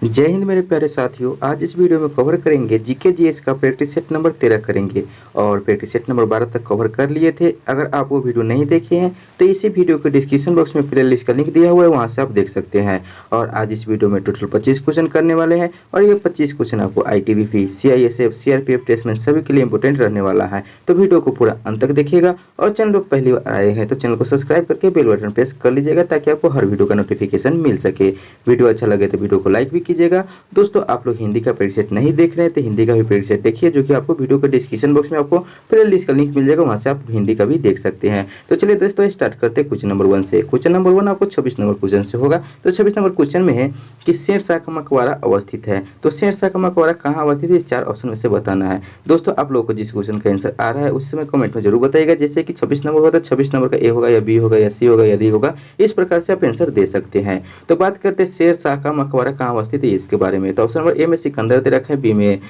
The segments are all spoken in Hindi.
जय हिंद मेरे प्यारे साथियों। आज इस वीडियो में कवर करेंगे जीके जीएस का प्रैक्टिस सेट नंबर 13 करेंगे और प्रैक्टिस सेट नंबर 12 तक कवर कर लिए थे। अगर आप वो वीडियो नहीं देखे हैं तो इसी वीडियो के डिस्क्रिप्शन बॉक्स में प्लेलिस्ट का लिंक दिया हुआ है, वहां से आप देख सकते हैं। और आज इस वीडियो में टोटल 25 क्वेश्चन करने वाले हैं और ये 25 क्वेश्चन आपको ITBP, CISF, CRPF टेस्ट में सभी के लिए इंपोर्टेंट रहने वाला है। तो वीडियो को पूरा अंत तक देखिएगा और चैनल पर पहली बार आए हैं तो चैनल को सब्सक्राइब करके बेल बटन प्रेस कर लीजिएगा ताकि आपको हर वीडियो का नोटिफिकेशन मिल सके। वीडियो अच्छा लगे तो वीडियो को लाइक भी कीजिएगा। दोस्तों आप लोग हिंदी का प्रीसेट नहीं देख रहे हैं तो हिंदी का भी प्रीसेट देखिए, जो कि आपको वीडियो के डिस्क्रिप्शन बॉक्स में आपको प्लेलिस्ट का लिंक मिल जाएगा, वहां से आप हिंदी का भी देख सकते हैं। तो चलिए दोस्तों स्टार्ट करते हैं क्वेश्चन नंबर 1 से। क्वेश्चन नंबर 1 आपको 26 नंबर क्वेश्चन से होगा। तो 26 नंबर क्वेश्चन में है कि शेरशाह का मकबरा अवस्थित है। तो शेरशाह का मकबरा कहाँ अवस्थित है, इस 4 ऑप्शन में से बताना है। दोस्तों आप लोगों को जिस क्वेश्चन का आंसर आ रहा है उस समय कमेंट में जरूर बताइएगा। जैसे कि 26 नंबर होगा तो 26 नंबर का ए होगा या बी होगा या सी होगा या डी होगा, इस प्रकार से आप आंसर दे सकते हैं। तो बात करते हैं शेरशाह का मकबरा कहाँ अवस्थित है इसके बारे में। तो ऑप्शन नंबर ए में सिकंदर दे रखा है, बी में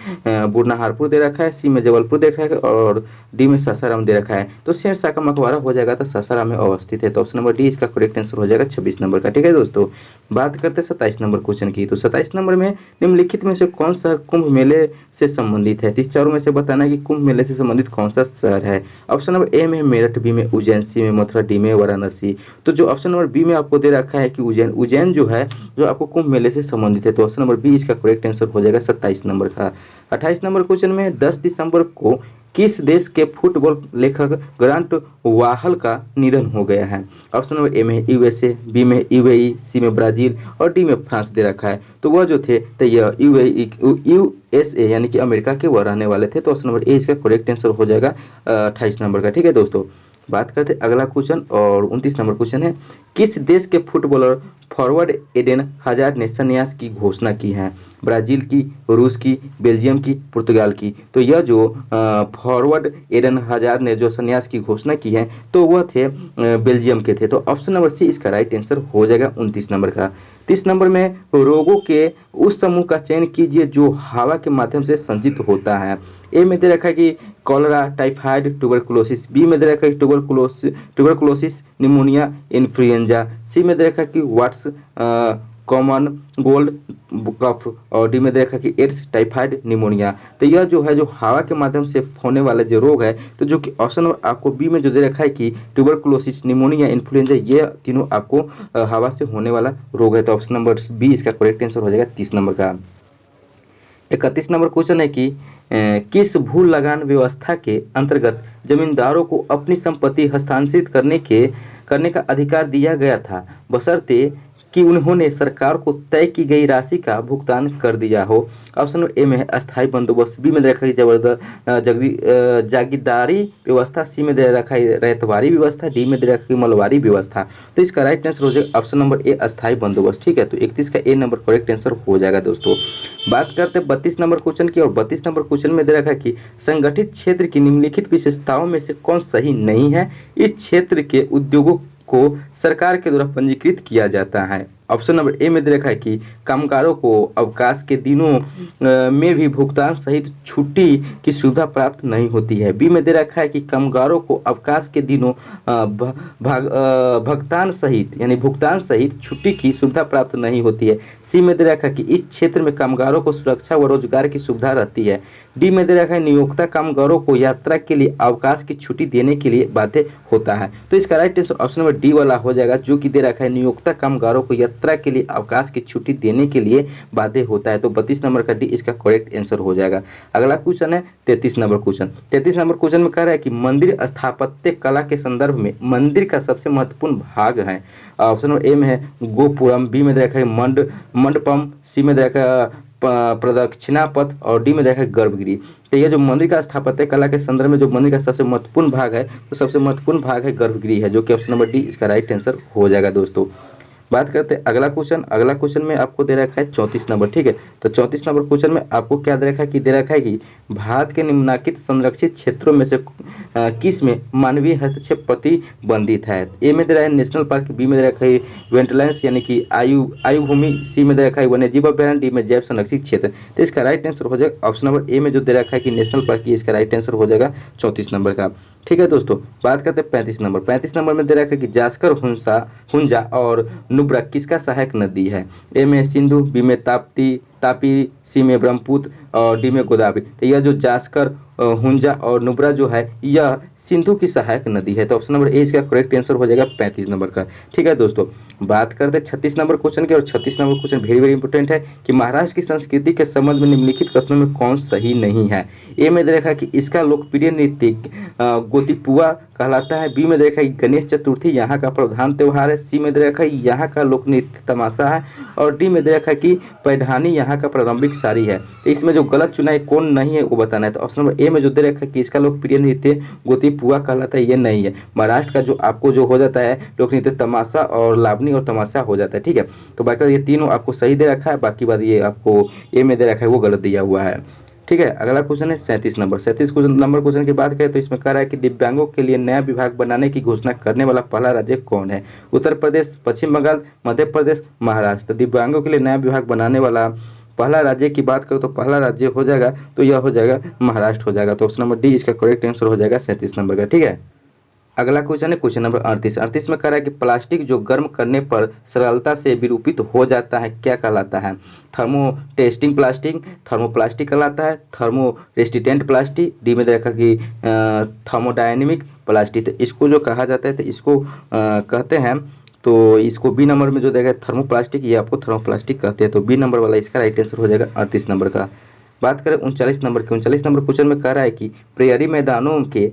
बुरनहारपुर दे रखा है, सी में जबलपुर दे रखा है और डी में सासाराम दे रखा है। तो शेरशाह का मकबरा हो जाएगा तो सासाराम में अवस्थित है। तो ऑप्शन नंबर डी इसका करेक्ट आंसर हो जाएगा 26 नंबर का। ठीक है दोस्तों, बात करते हैं 27 नंबर क्वेश्चन की। तो 27 नंबर में निम्नलिखित में से कौन सा कुंभ मेले से संबंधित है। 30 में से बताना है कि कुंभ मेले से संबंधित कौन सा शहर है। ऑप्शन नंबर ए में मेरठ, बी में उज्जैन, सी में मथुरा, डी में वाराणसी। तो जो ऑप्शन नंबर बी में आपको दे रखा है कि उज्जैन जो है जो आपको कुंभ मेले से संबंधित है। तो ऑप्शन नंबर बी इसका करेक्ट आंसर हो जाएगा 27 नंबर का। 28 नंबर क्वेश्चन में 10 दिसंबर को किस देश के फुटबॉल लेखक ग्रांट वाहल का निधन हो गया है। ऑप्शन नंबर ए में USA, बी में UAE, सी में ब्राजील और डी में फ्रांस दे रखा है। तो वह जो थे तो यह USA यानी कि अमेरिका के वह रहने वाले थे। तो ऑप्शन नंबर ए इसका करेक्ट आंसर हो जाएगा 28 नंबर का। ठीक है दोस्तों, बात करते हैं अगला क्वेश्चन और 29 नंबर क्वेश्चन है, किस देश के फुटबॉलर फॉरवर्ड एडेन हजार्ड ने संन्यास की घोषणा की है। ब्राजील की, रूस की, बेल्जियम की, पुर्तगाल की। तो यह जो फॉरवर्ड एडेन हजार्ड ने जो संन्यास की घोषणा की है तो वह थे बेल्जियम के थे। तो ऑप्शन नंबर सी इसका राइट आंसर हो जाएगा 29 नंबर का। 30 नंबर में रोगों के उस समूह का चयन कीजिए जो हवा के माध्यम से संचित होता है। ए में दे रखा है कि कॉलरा, टाइफाइड, ट्यूबरकुलोसिस। बी में दे रखा है कि ट्यूबरकुलोसिस, निमोनिया, इन्फ्लुएंजा। सी में दे रखा है कि वाट्स कॉमन गोल्ड कफ और डी में दे रखा है कि एड्स, टाइफाइड, निमोनिया। तो यह जो है जो हवा के माध्यम से होने वाला जो रोग है, तो जो कि ऑप्शन नंबर आपको बी में जो दे रखा है कि ट्यूबरकुलोसिस, निमोनिया, इन्फ्लुएंजा, ये तीनों आपको हवा से होने वाला रोग है। तो ऑप्शन नंबर बी इसका करेक्ट आंसर हो जाएगा 30 नंबर का। 31 नंबर क्वेश्चन है कि किस भू लगान व्यवस्था के अंतर्गत जमींदारों को अपनी संपत्ति हस्तांतरित करने का अधिकार दिया गया था, बशर्ते कि उन्होंने सरकार को तय की गई राशि का भुगतान कर दिया हो। ऑप्शन नंबर ए में है अस्थायी बंदोबस्त, बी में दे रखा है जागीरदारी व्यवस्था, सी में दे रखा है रैयतवारी व्यवस्था, डी में दे रखा है मलवारी व्यवस्था। तो इसका राइट आंसर हो जाएगा ऑप्शन नंबर ए अस्थायी बंदोबस्त। ठीक है, तो 31 का ए नंबर करेक्ट आंसर हो जाएगा दोस्तों। बात करते हैं 32 नंबर क्वेश्चन की और 32 नंबर क्वेश्चन में दे रखा है कि संगठित क्षेत्र की निम्नलिखित विशेषताओं में से कौन सही नहीं है। इस क्षेत्र के उद्योगों को सरकार के द्वारा पंजीकृत किया जाता है। ऑप्शन नंबर ए में दे रखा है कि कामगारों को अवकाश के दिनों में भी भुगतान सहित छुट्टी की सुविधा प्राप्त नहीं होती है। बी में दे रखा है कि कामगारों को अवकाश के दिनों भुगतान सहित छुट्टी की सुविधा प्राप्त नहीं होती है। सी में दे रखा है कि इस क्षेत्र में कामगारों को सुरक्षा व रोजगार की सुविधा रहती है। डी में दे रखा है नियोक्ता कामगारों को यात्रा के लिए अवकाश की छुट्टी देने के लिए बाध्य होता है। तो इसका right answer option number D वाला हो जाएगा, जो कि दे रखा है नियोक्ता कामगारों को यात्रा के लिए अवकाश की छुट्टी देने के लिए बाध्य होता है। तो 32 नंबर का डी इसका करेक्ट आंसर हो जाएगा। अगला क्वेश्चन है 33 नंबर क्वेश्चन। 33 नंबर क्वेश्चन में कह रहा है कि मंदिर स्थापत्य कला के संदर्भ में मंदिर का सबसे महत्वपूर्ण भाग है। ऑप्शन नंबर ए में है गोपुरम, बी में दे रखा है मंडपम, सी में दे रखा है प्रदक्षिणा पथ और डी में देखा है गर्भगृह। तो ये जो मंदिर का स्थापत्य कला के संदर्भ में जो मंदिर का सबसे महत्वपूर्ण भाग है, तो सबसे महत्वपूर्ण भाग है गर्भगृह है, जो कि ऑप्शन नंबर डी इसका राइट आंसर हो जाएगा दोस्तों। बात करते हैं अगला क्वेश्चन। अगला क्वेश्चन में आपको दे रखा है 34 नंबर। ठीक है, तो 34 नंबर क्वेश्चन में आपको क्या दे रखा है कि दे रखा है कि भारत के निम्नलिखित संरक्षित क्षेत्रों में से किस में मानवीय हस्तक्षेप प्रतिबंधित है। ए में दे रहा है नेशनल पार्क, बी में दे रखा है वेटलैंड्स यानी कि आयु भूमि, सी में दे रखा है वन्यजीव अभ्यारण्य, डी में जैव संरक्षित क्षेत्र। तो इसका राइट आंसर हो जाएगा ऑप्शन नंबर ए में जो दे रखा है कि नेशनल पार्क, इसका राइट आंसर हो जाएगा 34 नंबर का। ठीक है दोस्तों, बात करते हैं 35 नंबर। 35 नंबर में दे रखा है कि जास्कर हुंजा और नुब्रा किसका सहायक नदी है? ए में सिंधु, बी में तापी, सी में ब्रह्मपुत्र और डी में गोदावरी। तो यह जो जास्कर, हुंजा और नुब्रा जो है यह सिंधु की सहायक नदी है। तो ऑप्शन नंबर ए इसका करेक्ट आंसर हो जाएगा 35 नंबर का। ठीक है दोस्तों, बात करते हैं 36 नंबर क्वेश्चन की। और 36 number question very very important है कि महाराष्ट्र की संस्कृति के संबंध में निम्नलिखित कथनों में कौन सही नहीं है? ए में देखा कि इसका लोकप्रिय नृत्य गोतिपुआ कहलाता है। बी में देखा कि गणेश चतुर्थी यहाँ का प्रधान त्यौहार है। सी में देखा कि यहाँ का लोक नृत्य तमाशा है। और डी में देखा कि पैठानी यहाँ का प्रारंभिक सारी है। तो इसमें जो गलत चुना है कौन नहीं है वो बताना है। तो ऑप्शन नंबर ए में जो दे रखा है कि इसका लोकप्रिय नृत्य गोतिपुआ कहलाता है, ये नहीं है। महाराष्ट्र का जो आपको जो हो जाता है लोक नृत्य तमाशा और लावनी और तमाशा हो जाता है। ठीक है, तो बाकी ये तीनों आपको सही दे रखा है, बाकी बात ये आपको ए में दे रखा है वो गलत दिया हुआ है। ठीक है, अगला क्वेश्चन है 37 नंबर। 37 नंबर क्वेश्चन की बात करें तो इसमें कह रहा है कि दिव्यांगों के लिए नया विभाग बनाने की घोषणा करने वाला पहला राज्य कौन है? उत्तर प्रदेश, पश्चिम बंगाल, मध्य प्रदेश, महाराष्ट्र। दिव्यांगों के लिए नया विभाग बनाने वाला पहला राज्य की बात करो तो पहला राज्य हो जाएगा तो यह हो जाएगा महाराष्ट्र हो जाएगा। तो ऑप्शन नंबर डी इसका करेक्ट आंसर हो जाएगा 37 नंबर का। ठीक है, अगला क्वेश्चन है क्वेश्चन नंबर 38 में कह रहा है कि प्लास्टिक जो गर्म करने पर सरलता से विरूपित हो जाता है क्या कहलाता है? थर्मो टेस्टिंग प्लास्टिक, थर्मोप्लास्टिक कहलाता है, थर्मो रेसिस्टेंट प्लास्टिक, डी में देखा कि थर्मोडायनेमिक प्लास्टिक। तो इसको जो कहा जाता है तो इसको कहते हैं, तो इसको बी नंबर में जो देगा थर्मोप्लास्टिक, ये आपको थर्मोप्लास्टिक कहते हैं। तो बी नंबर वाला इसका राइट आंसर हो जाएगा 38 नंबर का। बात करें 39 नंबर की। 39 नंबर क्वेश्चन में कह रहा है कि प्रेयरी मैदानों के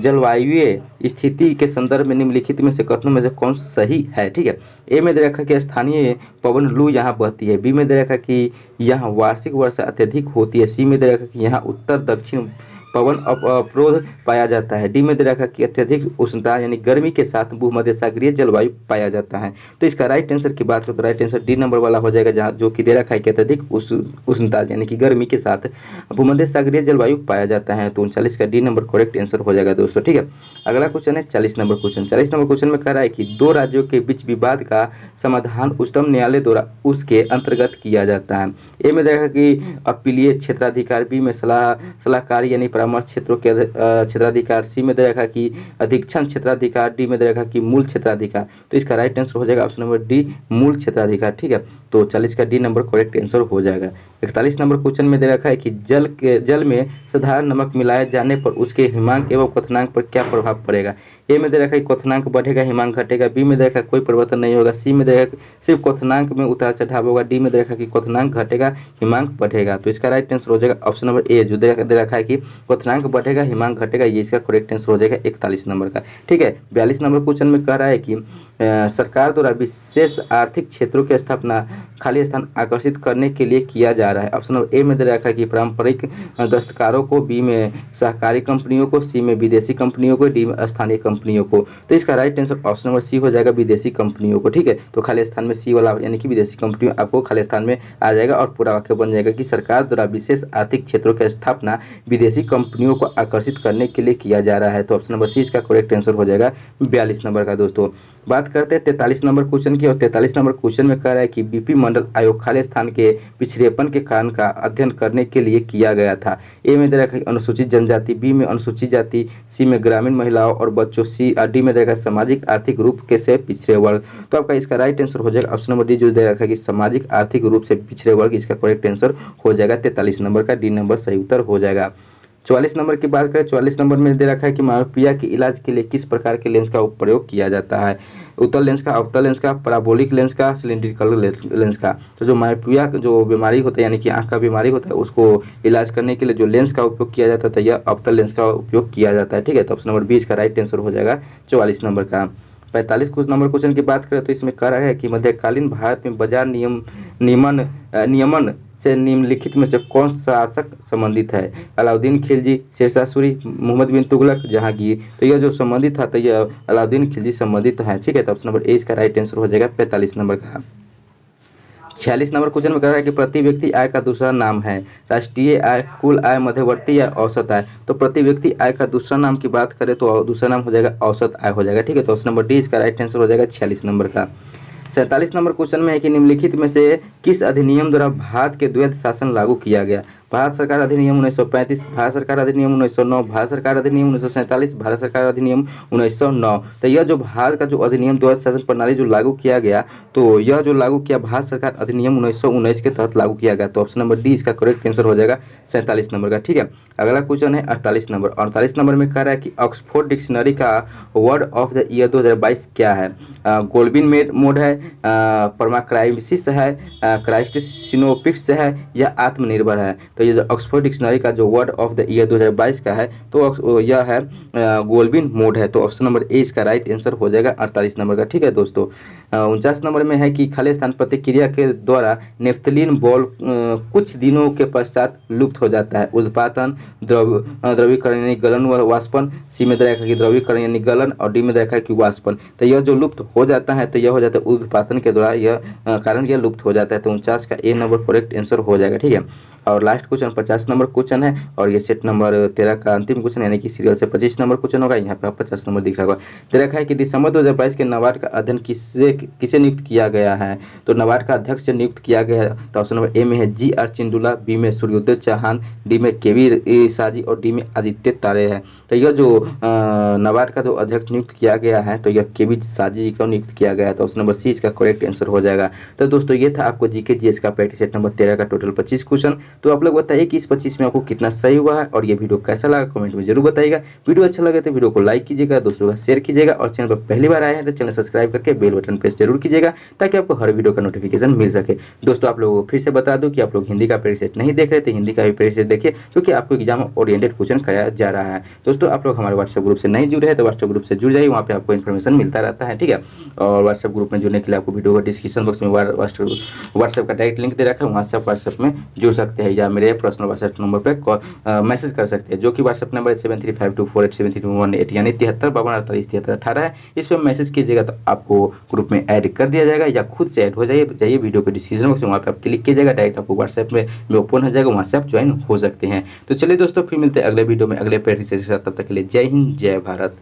जलवायुीय स्थिति के संदर्भ में निम्नलिखित में से कथनों में से कौन सही है? ठीक है, ए में दे रखा कि स्थानीय पवन लू यहाँ बहती है। बी में दे रखा कि यहाँ वार्षिक वर्षा अत्यधिक होती है। सी में दे रखा कि यहाँ उत्तर दक्षिण पवन अवरोध पाया जाता है। डी में दे रखा कि अत्यधिक उष्णता यानी गर्मी के साथ भूमध्य सागरीय जलवायु पाया जाता है। तो इसका राइट आंसर की बात करें तो राइट आंसर डी नंबर वाला हो जाएगा, जहाँ जो कि दे रखा है कि अत्यधिक उष्णता यानी कि गर्मी के साथ भूमध्य सागरीय जलवायु पाया जाता है। तो 39 का डी नंबर करेक्ट आंसर हो जाएगा दोस्तों। ठीक है, अगला क्वेश्चन है 40 नंबर क्वेश्चन। 40 नंबर क्वेश्चन में कह रहा है कि दो राज्यों के बीच विवाद का समाधान उच्चतम न्यायालय द्वारा उसके अंतर्गत किया जाता है। ए में देखा कि अपीलीय क्षेत्राधिकार, बी में सलाहकारी यानी परामर्श क्षेत्रों के क्षेत्राधिकार, सी में दे रखा कि अधीक्षण क्षेत्राधिकार, डी में दे रखा कि मूल क्षेत्राधिकार। तो इसका राइट आंसर हो जाएगा ऑप्शन नंबर डी मूल क्षेत्राधिकार। ठीक है, तो 40 का डी नंबर करेक्ट आंसर हो जाएगा। 41 नंबर क्वेश्चन में दे रखा है कि जल में साधारण नमक मिलाए जाने पर उसके हिमांक एवं क्वथनांक पर क्या प्रभाव पड़ेगा? ए में दे रखा है क्वथनांक बढ़ेगा हिमांक घटेगा। बी में दे रखा कोई परिवर्तन नहीं होगा। सी में दे रखा सिर्फ क्वथनांक में उतार चढ़ाव होगा। डी में दे रखा कि क्वथनांक घटेगा हिमांक बढ़ेगा। तो इसका राइट आंसर हो जाएगा ऑप्शन नंबर ए जो दे रखा है कि क्वथनांक बढ़ेगा हिमांक घटेगा, ये इसका करेक्ट आंसर हो जाएगा 41 नंबर का। ठीक है, 42 नंबर क्वेश्चन में कह रहा है कि सरकार द्वारा विशेष आर्थिक क्षेत्रों की स्थापना खाली स्थान आकर्षित करने के लिए किया जा रहा है। ऑप्शन नंबर ए में दे रखा है कि पारंपरिक दस्तकारों को, बी में सहकारी कंपनियों को, सी में विदेशी कंपनियों को, डी में स्थानीय कंपनियों को। तो इसका right answer option number C हो जाएगा विदेशी कंपनियों को। ठीक है, तो खाली स्थान में सी वाला यानी कि विदेशी कंपनियों आपको खाली स्थान में आ जाएगा और पूरा वाक्य बन जाएगा कि सरकार द्वारा विशेष आर्थिक क्षेत्रों की स्थापना विदेशी कंपनियों को आकर्षित करने के लिए किया जा रहा है। तो ऑप्शन नंबर सी इसका करेक्ट आंसर हो जाएगा 42 नंबर का। दोस्तों बात करते हैं 43 नंबर क्वेश्चन की। और 43 नंबर क्वेश्चन में कह रहा है कि बीपी मंडल आयोग खाली स्थान के पिछड़ेपन के कारण का अध्ययन करने के लिए किया गया था। ए में दे रखा है अनुसूचित जनजाति, बी में अनुसूचित जाति, सी में ग्रामीण महिलाओं और बच्चों, सी डी में दे रखा है सामाजिक आर्थिक रूप के से पिछड़े वर्ग। तो आपका इसका राइट आंसर हो जाएगा ऑप्शन नंबर डी जो दे रखा है कि सामाजिक आर्थिक रूप से पिछड़े वर्ग। इसका करेक्ट आंसर हो जाएगा 43 नंबर का, डी नंबर सही उत्तर हो जाएगा। 44 नंबर की बात करें, 44 नंबर में दे रखा है कि मायोपिया के इलाज के लिए किस प्रकार के लेंस का प्रयोग किया जाता है? उत्तल लेंस का, अवतल लेंस का, पैराबोलिक लेंस का, सिलिंड्रिकल लेंस का। तो जो मायोपिया जो बीमारी होता है यानी कि आंख का बीमारी होता है उसको इलाज करने के लिए जो लेंस का उपयोग किया जाता है यह अवतल लेंस का उपयोग किया जाता है। ठीक है, तो ऑप्शन नंबर बी इसका राइट आंसर हो जाएगा 44 नंबर का। 45 नंबर क्वेश्चन की बात करें तो इसमें कह रहा है कि मध्यकालीन भारत में बाजार नियमन से निम्नलिखित में से कौन शासक संबंधित है? अलाउद्दीन खिलजी, शेरशाह सूरी, मोहम्मद बिन तुगलक, जहांगीर। तो यह जो संबंधित था तो यह अलाउद्दीन खिलजी संबंधित है। ठीक है, तो ऑप्शन नंबर ए इसका राइट आंसर हो जाएगा 45 नंबर का। 46 नंबर क्वेश्चन में कह रहा है कि प्रति व्यक्ति आय का दूसरा नाम है राष्ट्रीय आय, कुल आय, मध्यवर्ती या औसत आय। तो प्रति व्यक्ति आय का दूसरा नाम की बात करें तो दूसरा नाम हो जाएगा औसत आय हो जाएगा। ठीक है, तो ऑप्शन नंबर डी इसका राइट आंसर हो जाएगा 46 नंबर का। 47 नंबर क्वेश्चन में है कि निम्नलिखित में से किस अधिनियम द्वारा भारत के द्वैध शासन लागू किया गया? भारत सरकार अधिनियम 1935, भारत सरकार अधिनियम 1909, भारत सरकार अधिनियम 1947, भारत सरकार अधिनियम 1909। तो यह जो भारत का जो अधिनियम द्वैध शासन प्रणाली जो लागू किया गया, तो यह जो लागू किया भारत सरकार अधिनियम 1919 के तहत लागू किया गया। तो ऑप्शन नंबर डी इसका करेक्ट आंसर हो जाएगा 47 नंबर का। ठीक है, अगला क्वेश्चन है 48 नंबर। 48 नंबर में कह रहा है कि ऑक्सफोर्ड डिक्शनरी का वर्ड ऑफ द ईयर 2022 क्या है? गोल्बिन मोड है, परमाक्राइसिस है, क्राइस्ट सिनोपिक्स है या आत्मनिर्भर है? तो ये जो ऑक्सफोर्ड डिक्शनरी का जो वर्ड ऑफ द ईयर 2022 का है तो यह है गोल्बिन मोड है। तो ऑप्शन नंबर ए इसका राइट आंसर हो जाएगा 48 नंबर का। ठीक है दोस्तों, 49 नंबर में है कि खाली स्थान प्रतिक्रिया के द्वारा नेफ्थलीन बॉल कुछ दिनों के पश्चात लुप्त हो जाता है। उत्पादन, द्रवीकरण यानी गलन व वाष्पन, सी में देखा कि द्रवीकरण यानी गलन और डी में देखा कि वाष्पन। तो यह जो लुप्त हो जाता है तो यह हो जाता है उत्पादन के द्वारा, यह कारण यह लुप्त हो जाता है। तो 49 का ए नंबर करेक्ट आंसर हो जाएगा। ठीक है, और लास्ट क्वेश्चन 50 नंबर क्वेश्चन है और ये सेट नंबर 13 का अंतिम क्वेश्चन यानी कि सीरियल से 25 नंबर क्वेश्चन होगा। यहाँ पे आप 50 नंबर दिख रहा होगा। दे रखा है कि दिसंबर 2022 के नाबार्ड का अध्ययन किसे नियुक्त किया गया है? तो नाबार्ड का अध्यक्ष से नियुक्त किया गया है। तो ऑप्शन नंबर ए में है जी.आर. चिंडुला, बी में सूर्योदय चौहान, डी में के.वी. साजी और डी में आदित्य तारे है। तो यह जो नाबार्ड का जो अध्यक्ष नियुक्त किया गया है तो यह के.वी. साजी जी को नियुक्त किया गया है। तो ऑप्शन नंबर सी इसका करेक्ट आंसर हो जाएगा। तो दोस्तों ये था आपको जीके जीएस का प्रैक्टिस सेट नंबर 13 का टोटल 25 क्वेश्चन। तो आप लोग बताइए कि इस 25 में आपको कितना सही हुआ है और ये वीडियो कैसा लगा कमेंट में जरूर बताइएगा। वीडियो अच्छा लगे तो वीडियो को लाइक कीजिएगा, दोस्तों का शेयर कीजिएगा और चैनल पर पहली बार आए हैं तो चैनल सब्सक्राइब करके बेल बटन प्रेस जरूर कीजिएगा ताकि आपको हर वीडियो का नोटिफिकेशन मिल सके। दोस्तों आप लोगों को फिर से बता दूं कि आप लोग हिंदी का प्रैक्टिस सेट नहीं देख रहे थे, हिंदी का भी प्रैक्टिस सेट देखिए क्योंकि आपको एग्जाम ओरिएंटेड क्वेश्चन कराया जा रहा है। दोस्तों आप लोग हमारे व्हाट्सएप ग्रुप से नहीं जुड़े हैं तो व्हाट्सएप ग्रुप से जुड़ जाइए, वहाँ पे आपको इन्फॉर्मेशन मिलता रहता है। ठीक है, और व्हाट्सएप ग्रुप में जुड़ने के लिए आपको वीडियो का डिस्क्रिप्शन बॉक्स में व्हाट्सएप का डायरेक्ट लिंक दे रखा है, वहाँ से आप व्हाट्सएप में जुड़ सकते हैं या मेरे पर्सनल व्हाट्सएप नंबर पर मैसेज कर सकते हैं जो कि व्हाट्सएप नंबर 7352487318 यानी 7352487318 है। इस पर मैसेज कीजिएगा तो आपको ग्रुप में ऐड कर दिया जाएगा या खुद से ऐड हो जाइए वीडियो के डिस्क्रिप्शन बॉक्स में, वहाँ पे आप क्लिक कीजिएगा डायरेक्ट आपको व्हाट्सएप में ओपन हो जाएगा, वहाँ से आप ज्वाइन हो सकते हैं। तो चलिए दोस्तों फिर मिलते हैं अगले वीडियो में अगले प्रैक्टिस के साथ, तब तक के लिए जय हिंद जय भारत।